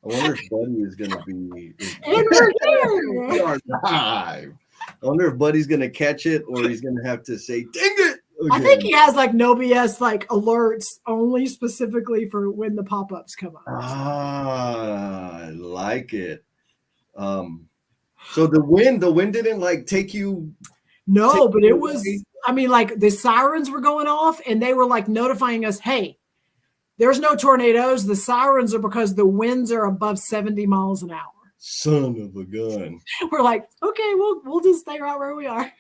I wonder if Buddy is going to be. And we're We here. are live. I wonder if Buddy's going to catch it or he's going to have to say, dang it. I think Again. he has like NoBS like alerts only specifically for when the pop-ups come up. I like it. So the wind didn't like take you. No, but it was, I mean, like the sirens were going off and they were like notifying us, hey, there's no tornadoes. The sirens are because the winds are above 70 miles an hour. Son of a gun. We're like, okay, we'll just stay right where we are.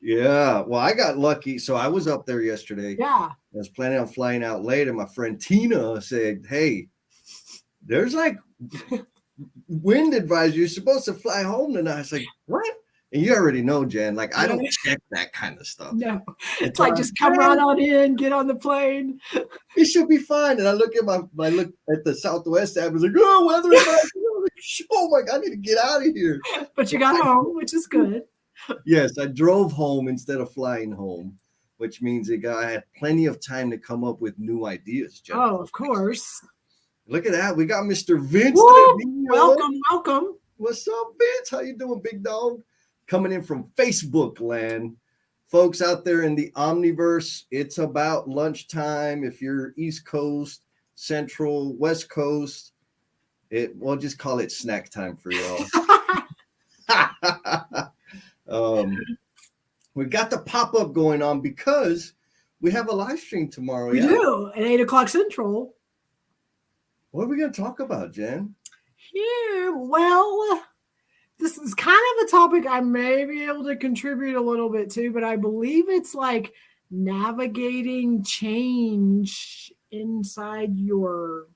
Yeah. Well, I got lucky. So I was up there yesterday. Yeah. I was planning on flying out late, and my friend Tina said, hey, there's like wind advisory. You're supposed to fly home tonight. I was like, what? And you already know, Jen, like I don't check that kind of stuff. No, it's like just come right on in, get on the plane. It should be fine. And I look at I look at the Southwest app. I was like, oh, weather advisory. Oh my God, I need to get out of here. But you got home, which is good. Yes, I drove home instead of flying home, which means I had plenty of time to come up with new ideas. Jen. Oh, of course. Look at that. We got Mr. Vince. Welcome. What's up, Vince? How you doing, big dog? Coming in from Facebook land. Folks out there in the Omniverse, it's about lunchtime. If you're East Coast, Central, West Coast, we'll just call it snack time for y'all. We got the pop-up going on because we have a live stream tomorrow. We do at 8 o'clock Central. What are we going to talk about, Jen? Here, well, this is kind of a topic I may be able to contribute a little bit to, but I believe it's like navigating change inside your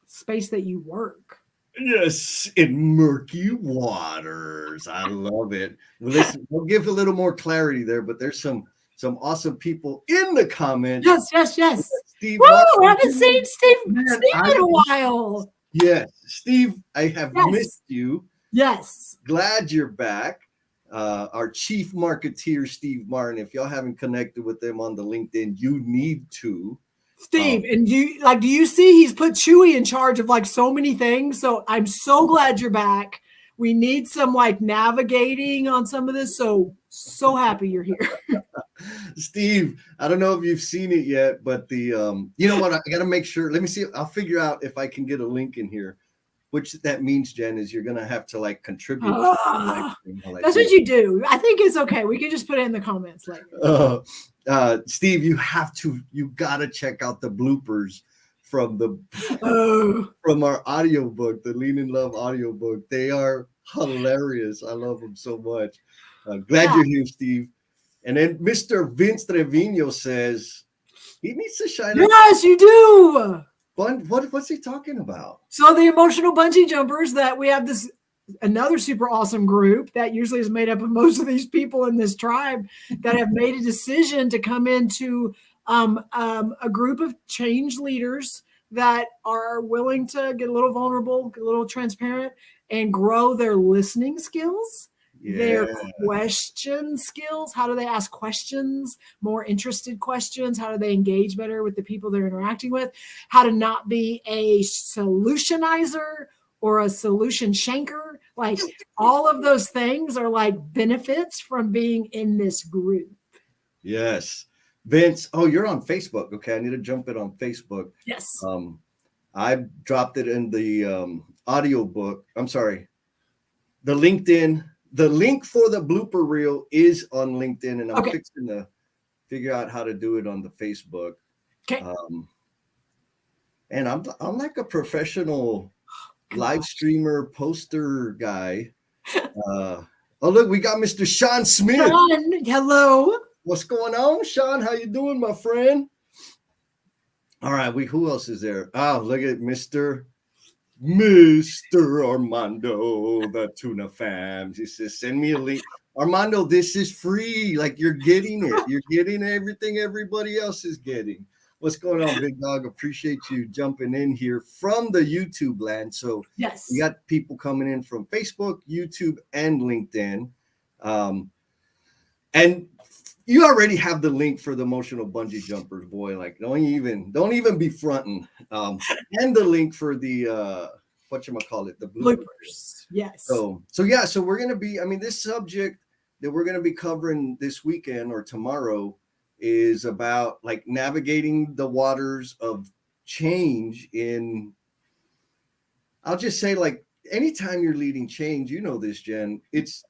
space that you work. Yes, in murky waters. I love it. Well, listen, we'll give a little more clarity there, but there's some awesome people in the comments. Yes. Steve, whoa, I haven't seen Steve in a while. Yes, Steve, I have missed you. Yes. Glad you're back. Our chief marketeer, Steve Martin. If y'all haven't connected with them on the LinkedIn, you need to. Steve, and do you see he's put Chewy in charge of like so many things? So I'm so glad you're back. We need some like navigating on some of this. So happy you're here. Steve, I don't know if you've seen it yet, but the you know what? I got to make sure. Let me see. I'll figure out if I can get a link in here. Which that means, Jen, is you're gonna have to like contribute. That's what you do. I think it's okay. We can just put it in the comments later. Steve, you gotta check out the bloopers from from our audiobook, the Lean in Love audiobook. They are hilarious. I love them so much. Glad you're here, Steve. And then Mr. Vince Trevino says he needs to shine. Yes, you do. What's he talking about? So the emotional bungee jumpers that we have another super awesome group that usually is made up of most of these people in this tribe that have made a decision to come into a group of change leaders that are willing to get a little vulnerable, get a little transparent, and grow their listening skills. Their question skills. How do they ask questions, more interested questions? How do they engage better with the people they're interacting with? How to not be a solutionizer or a solution shanker. Like all of those things are like benefits from being in this group. Yes. Vince, you're on Facebook. Okay, I need to jump it on Facebook. Yes. I dropped it in the audiobook. I'm sorry. The LinkedIn. The link for the blooper reel is on LinkedIn, and I'm fixing to figure out how to do it on the Facebook. Okay. And I'm like a professional live streamer poster guy. Look, we got Mr. Sean Smith. Sean, hello. What's going on, Sean? How you doing, my friend? All right, who else is there? Look at Mr. Armando, the Tuna Fam. He says, send me a link. Armando, this is free. Like you're getting it. You're getting everything everybody else is getting. What's going on, big dog? Appreciate you jumping in here from the YouTube land. So yes, we got people coming in from Facebook, YouTube, and LinkedIn. And you already have the link for the emotional bungee jumpers, boy. Like don't even be fronting. And the link for the whatchamacallit, the bloopers. Yes. So we're going to be, I mean, this subject that we're going to be covering this weekend or tomorrow is about like navigating the waters of change in, I'll just say, like, anytime you're leading change, you know this, Jen,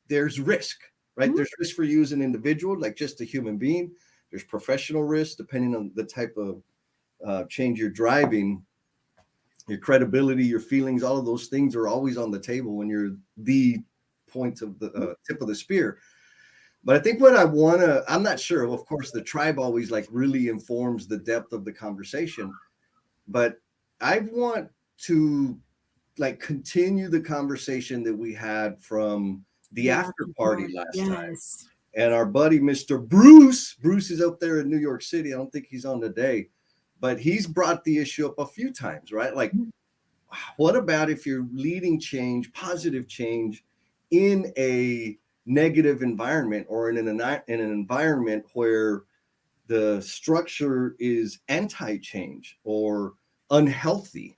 there's risk, right? Mm-hmm. There's risk for you as an individual, like just a human being. There's professional risk, depending on the type of change you're driving. Your credibility, your feelings, all of those things are always on the table when you're the point of the tip of the spear. But I think what I'm not sure. Of course, the tribe always like really informs the depth of the conversation. But I want to like continue the conversation that we had from the after party last time. And our buddy, Mr. Bruce is up there in New York City. I don't think he's on today, but he's brought the issue up a few times, right? Like, what about if you're leading change, positive change, in a negative environment or in an environment where the structure is anti-change or unhealthy?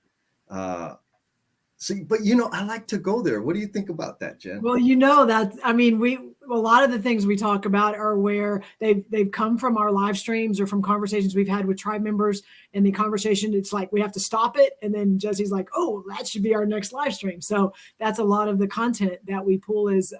But I like to go there. What do you think about that, Jen? Well, I mean, a lot of the things we talk about are where they've come from our live streams or from conversations we've had with tribe members. And the conversation, it's like we have to stop it. And then Jesse's like, oh, that should be our next live stream. So that's a lot of the content that we pull is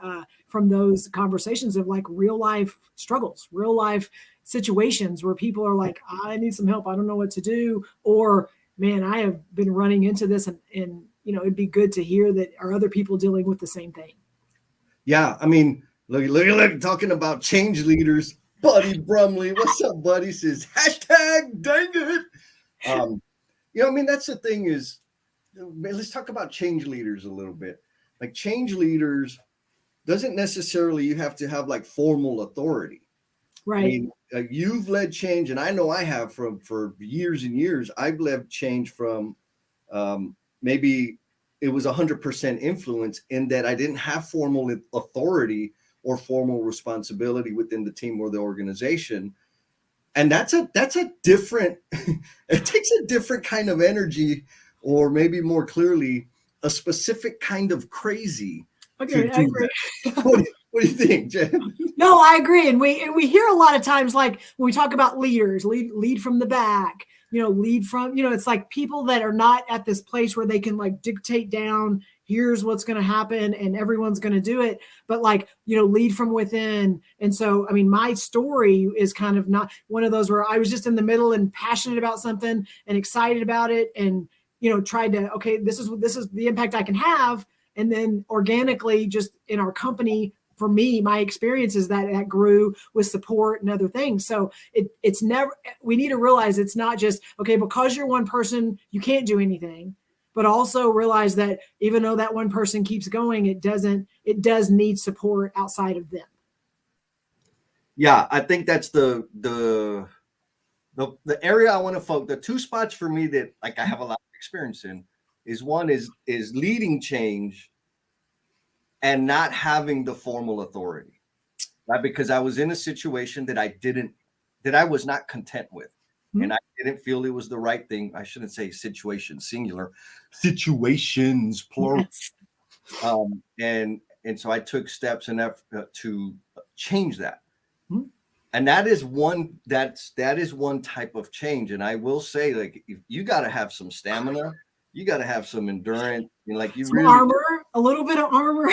from those conversations of like real life struggles, real life situations where people are like, I need some help. I don't know what to do. Or, man, I have been running into this and it'd be good to hear that are other people dealing with the same thing. Yeah, I mean, look, talking about change leaders, Buddy Brumley. What's up, buddy? Says hashtag dang it. I mean, that's the thing is, let's talk about change leaders a little bit. Like, change leaders doesn't necessarily you have to have like formal authority. Right. I mean, you've led change, and I know I have for years and years. I've led change from maybe it was 100% influence in that I didn't have formal authority or formal responsibility within the team or the organization. And that's a different, it takes a different kind of energy, or maybe more clearly, a specific kind of crazy. Okay, I agree. What do you think, Jen? No, I agree. And we hear a lot of times, like when we talk about leaders, lead from the back, lead from, it's like people that are not at this place where they can like dictate down, here's what's going to happen and everyone's going to do it, but like, lead from within. And so, I mean, my story is kind of not one of those where I was just in the middle and passionate about something and excited about it and, tried to, okay, this is the impact I can have. And then organically, just in our company, for me, my experience is that grew with support and other things. So it's never, we need to realize it's not just, okay, because you're one person, you can't do anything, but also realize that even though that one person keeps going, it does need support outside of them. Yeah, I think that's the area I want to focus. The two spots for me that like I have a lot of experience in is one is leading change and not having the formal authority, right? Because I was in a situation that I was not content with. Mm-hmm. And I didn't feel it was the right thing. I shouldn't say situation singular, situations plural. Yes. And so I took steps and effort to change that. Mm-hmm. And that is one type of change. And I will say, like, if you got to have some stamina, you got to have some endurance, like you some really armor, a little bit of armor.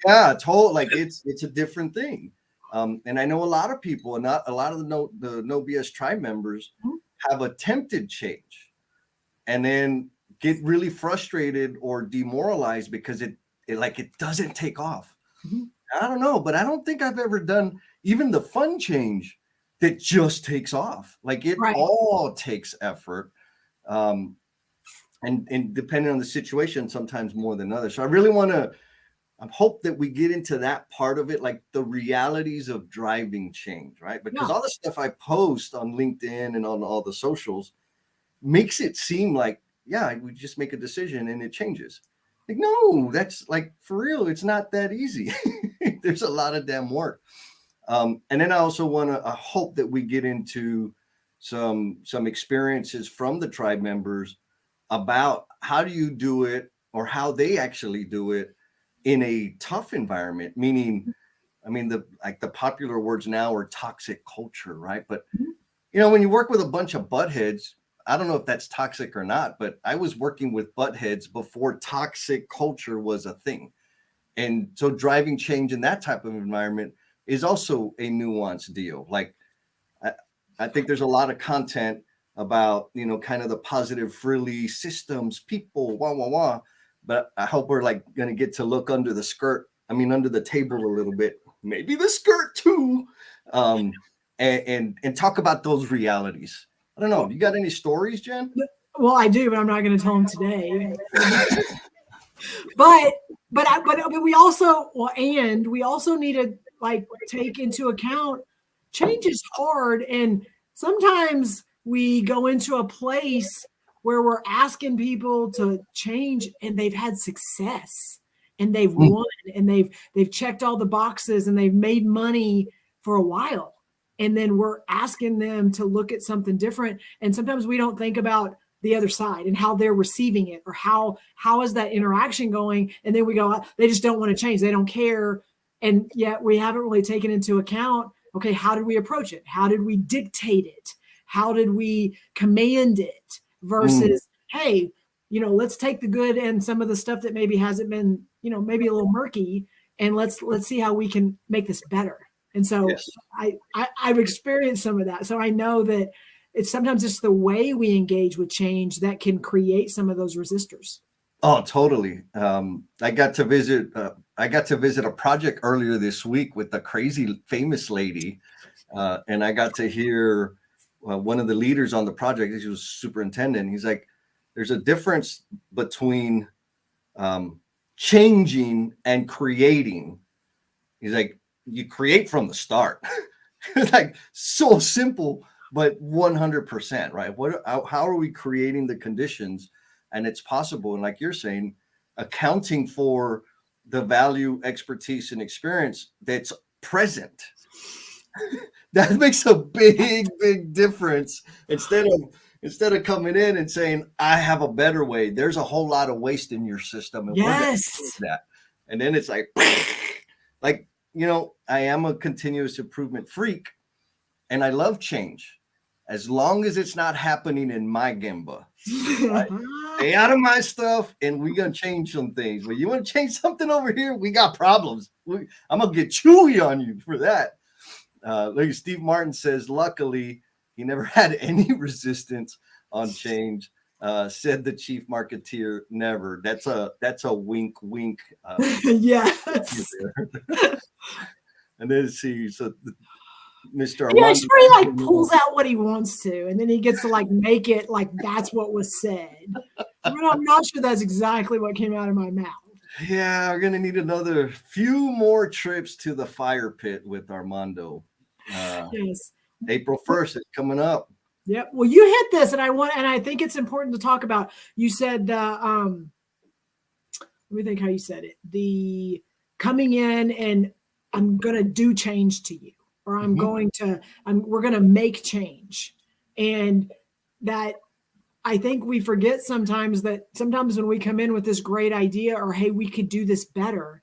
Yeah, like it's a different thing. And I know a lot of people, and not a lot of the NoBS tribe members, have attempted change, and then get really frustrated or demoralized because it doesn't take off. Mm-hmm. I don't know, but I don't think I've ever done even the fun change that just takes off. Like it all takes effort. And depending on the situation, sometimes more than others. So I really want to hope that we get into that part of it, like the realities of driving change, right? Because all the stuff I post on LinkedIn and on all the socials makes it seem like, yeah, we just make a decision and it changes. Like, no, that's like, for real, it's not that easy. There's a lot of damn work. And then I also want to hope that we get into some experiences from the tribe members about how do you do it or how they actually do it in a tough environment, meaning, I mean, the popular words now are toxic culture, right? But when you work with a bunch of buttheads, I don't know if that's toxic or not, but I was working with buttheads before toxic culture was a thing. And so driving change in that type of environment is also a nuanced deal. Like, I think there's a lot of content about, kind of the positive, frilly systems, people, wah, wah, wah. But I hope we're like going to get to look under the skirt. I mean, under the table a little bit, maybe the skirt too. And talk about those realities. I don't know. You got any stories, Jen? Well, I do, but I'm not going to tell them today. but we also need to like take into account change is hard, and sometimes we go into a place where we're asking people to change and they've had success and they've won and they've checked all the boxes and they've made money for a while, and then we're asking them to look at something different, and sometimes we don't think about the other side and how they're receiving it, or how is that interaction going, and then we go, they just don't want to change, they don't care, and yet we haven't really taken into account, okay, how did we approach it, how did we dictate it, how did we command it, versus hey, let's take the good and some of the stuff that maybe hasn't been, maybe a little murky, and let's see how we can make this better. And so yes. I've experienced some of that, so I know that sometimes it's the way we engage with change that can create some of those resistors. Oh, totally. I got to visit a project earlier this week with a crazy famous lady, and I got to hear one of the leaders on the project. He was superintendent. He's like, "There's a difference between changing and creating." He's like, "You create from the start." It's like so simple, but 100%, right? How are we creating the conditions? And it's possible. And like you're saying, accounting for the value, expertise, and experience that's present. That makes a big, big difference. Instead of coming in and saying, I have a better way, there's a whole lot of waste in your system. And yes. That. And then it's like, I am a continuous improvement freak, and I love change. As long as it's not happening in my Gemba. Right? Stay out of my stuff, and we're going to change some things. But you want to change something over here, we got problems. I'm going to get chewy on you for that. Like Steve Martin says, luckily, he never had any resistance on change. Said the chief marketeer, never. That's a wink. Yes. And then see, so Mr. Armando, yeah, sure, he like pulls out what he wants to, and then he gets to like make it like that's what was said. I mean, I'm not sure that's exactly what came out of my mouth. Yeah, we're gonna need another few more trips to the fire pit with Armando. Yes, April 1st is coming up. Yeah, well, you hit this, and I think it's important to talk about. You said, let me think how you said it. The coming in and I'm gonna do change to you. Or we're going to make change. And that I think we forget sometimes when we come in with this great idea, or, hey, we could do this better.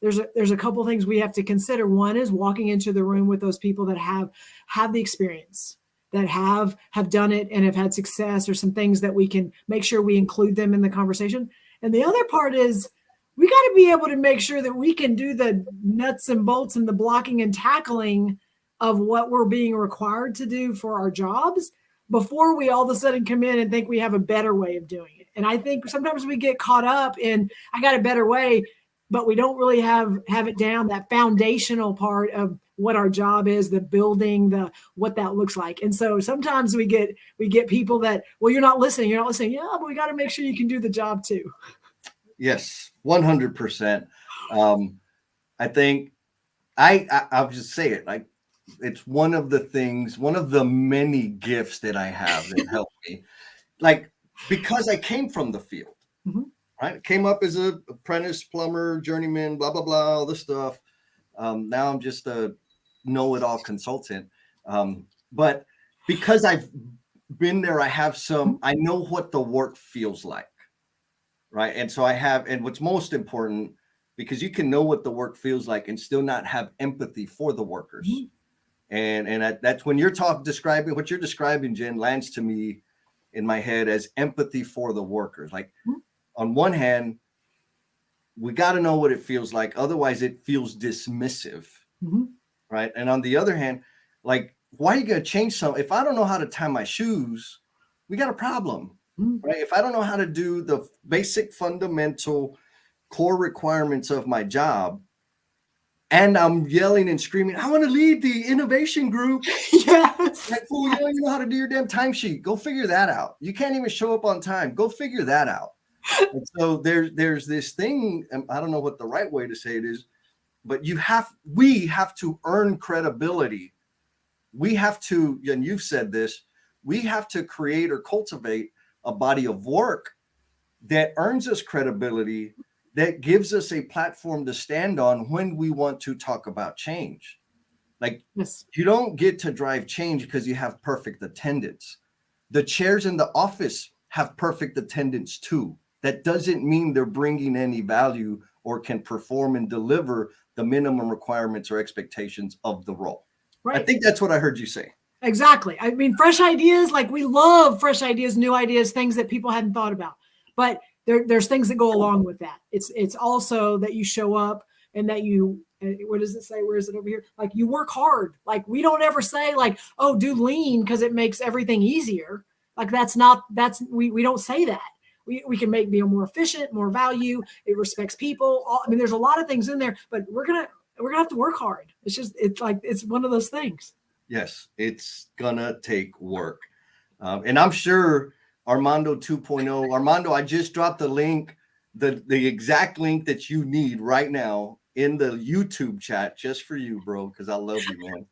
There's a couple things we have to consider. One is walking into the room with those people that have the experience, that have done it and have had success, or some things that we can make sure we include them in the conversation. And the other part is, we got to be able to make sure that we can do the nuts and bolts and the blocking and tackling of what we're being required to do for our jobs before we all of a sudden come in and think we have a better way of doing it. And I think sometimes we get caught up in, I got a better way, but we don't really have it down, that foundational part of what our job is, the building, what that looks like. And so sometimes we get people that, well, you're not listening. Yeah, but we got to make sure you can do the job too. Yes, 100%. I think I'll just say it, like, it's one of the many gifts that I have that help me, like, because I came from the field, right? I came up as an apprentice plumber, journeyman, blah, blah, blah, all this stuff. Now I'm just a know-it-all consultant. But because I've been there, I know what the work feels like. right? And so and what's most important, because you can know what the work feels like and still not have empathy for the workers. And that's when you're describing what you're describing, Jen, lands to me in my head as empathy for the workers. Like on one hand, we got to know what it feels like. Otherwise it feels dismissive. Right. And on the other hand, like, why are you going to change something? If I don't know how to tie my shoes, we got a problem, right? If I don't know how to do the basic fundamental core requirements of my job, and I'm yelling and screaming, I want to lead the innovation group. Yes. Like, fool, you don't even know how to do your damn timesheet. Go figure that out. You can't even show up on time. Go figure that out. And so there's this thing, and I don't know what the right way to say it is, but we have to earn credibility. We have to, and you've said this, we have to create or cultivate a body of work that earns us credibility, that gives us a platform to stand on when we want to talk about change. Like, you don't get to drive change because you have perfect attendance. The chairs in the office have perfect attendance too. That doesn't mean they're bringing any value or can perform and deliver the minimum requirements or expectations of the role. Right. I think that's what I heard you say. Exactly. I mean, fresh ideas, like we love fresh ideas, new ideas, things that people hadn't thought about. But there's things that go along with that. It's also that you show up and that you, what does it say? Where is it over here? Like, you work hard. Like, we don't ever say like, oh, do lean because it makes everything easier. Like, we don't say that. We can be more efficient, more value. It respects people. I mean, there's a lot of things in there, but we're gonna have to work hard. It's one of those things. Yes, it's gonna take work, and I'm sure Armando 2.0. Armando, I just dropped the link, the exact link that you need right now in the YouTube chat just for you, bro, because I love you,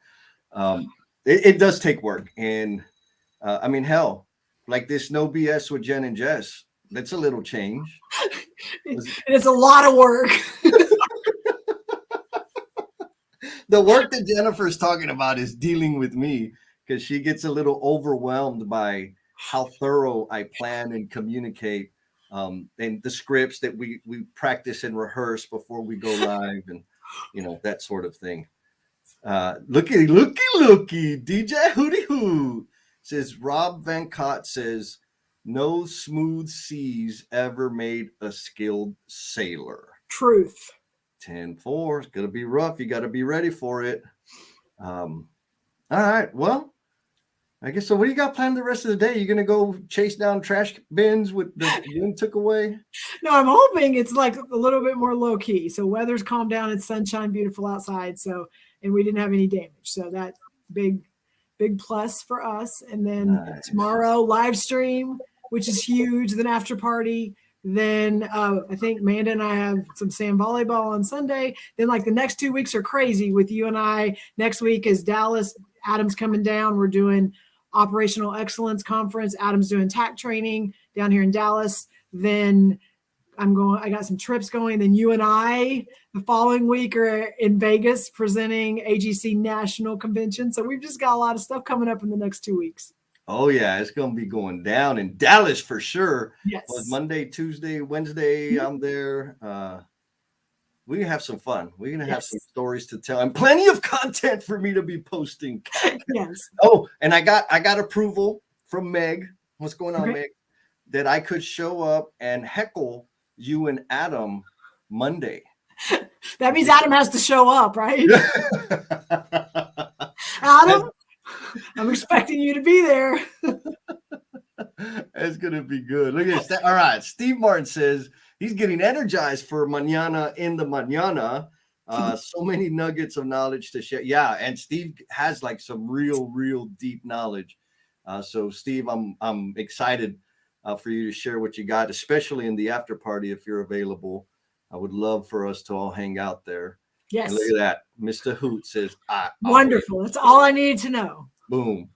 man. It does take work, and I mean, hell, like this NoBS with Jen and Jess. That's a little change. It's a lot of work. The work that Jennifer's talking about is dealing with me, because she gets a little overwhelmed by how thorough I plan and communicate, and the scripts that we practice and rehearse before we go live, and that sort of thing. Looky, DJ Hootie Hoo says, Rob Van Cott says, no smooth seas ever made a skilled sailor. Truth. 10-4. It's going to be rough. You got to be ready for it. All right. Well, I guess so. What do you got planned the rest of the day? You going to go chase down trash bins with the wind took away? No, I'm hoping it's like a little bit more low key. So weather's calmed down. It's sunshine, beautiful outside. So, and we didn't have any damage. So that big plus for us. And then tomorrow live stream, which is huge. Then after party. Then I think Amanda and I have some sand volleyball on Sunday. Then like the next 2 weeks are crazy with you and I. Next week is Dallas. Adam's coming down. We're doing operational excellence conference. Adam's doing TAC training down here in Dallas. Then I got some trips going. Then you and I the following week are in Vegas presenting AGC National Convention. So we've just got a lot of stuff coming up in the next 2 weeks. Oh, yeah, it's going to be going down in Dallas for sure. Yes. Well, Monday, Tuesday, Wednesday, I'm there. We're going to have some fun. We're going to have some stories to tell and plenty of content for me to be posting. Yes. Oh, and I got approval from Meg. What's going on, Meg? That I could show up and heckle you and Adam Monday. That means Adam has to show up, right? Adam? I'm expecting you to be there. It's going to be good. Look at that. All right. Steve Martin says he's getting energized for mañana in the mañana. So many nuggets of knowledge to share. Yeah. And Steve has like some real deep knowledge. So Steve, I'm excited for you to share what you got, especially in the after party. If you're available, I would love for us to all hang out there. Yes. And look at that. Mr. Hoot says, wonderful. That's all I needed to know. Boom.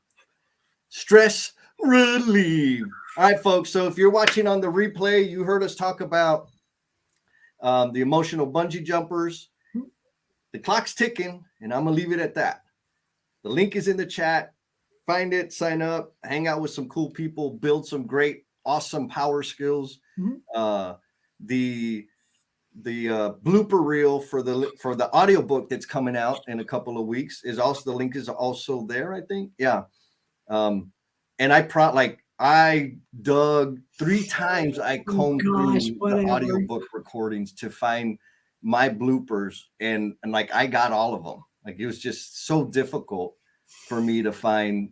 Stress relief. All right, folks. So if you're watching on the replay, you heard us talk about the emotional bungee jumpers. The clock's ticking, and I'm going to leave it at that. The link is in the chat. Find it, sign up, hang out with some cool people, build some great, awesome power skills. the blooper reel for the audiobook that's coming out in a couple of weeks is also, the link is also there, I think. Yeah. And I dug 3 times. I combed through the audiobook recordings to find my bloopers, and like I got all of them. Like, it was just so difficult for me to find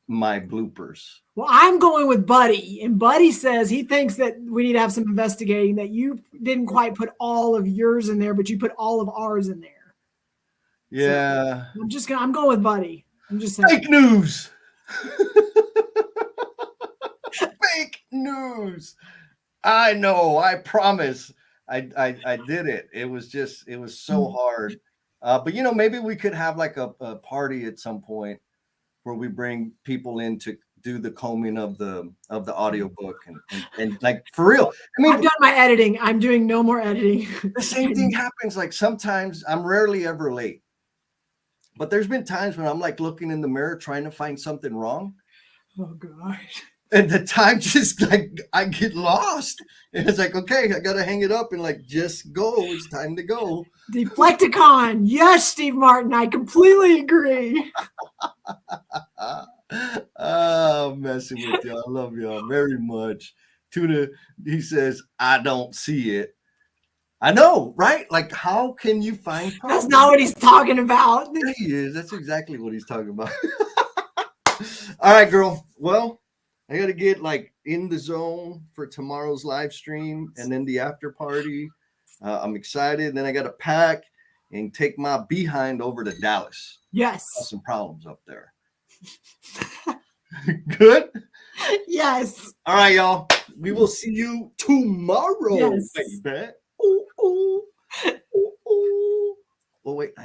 my bloopers. Well, I'm going with Buddy, and Buddy says he thinks that we need to have some investigating, that you didn't quite put all of yours in there, but you put all of ours in there. Yeah. So I'm going with Buddy. I'm just saying. Fake news. Fake news. I know. I promise. I did it. It was so hard. But maybe we could have like a party at some point where we bring people in to do the combing of the audiobook and like, for real. I mean, I've done my editing. I'm doing no more editing. The same thing happens. Like, sometimes I'm rarely ever late, but there's been times when I'm like looking in the mirror trying to find something wrong. Oh gosh. And the time just like, I get lost. And it's like, okay, I gotta hang it up and like just go. It's time to go. Deflecticon. Yes, Steve Martin. I completely agree. I'm messing with y'all. I love y'all very much. Tuna, he says, I don't see it. I know, right? Like, how can you find problems? That's not what he's talking about. There he is. That's exactly what he's talking about. All right, girl. Well, I got to get like in the zone for tomorrow's live stream and then the after party. I'm excited. And then I got to pack and take my behind over to Dallas. Yes. Got some problems up there. Good? Yes. All right, y'all. We will see you tomorrow. Yes. Baby.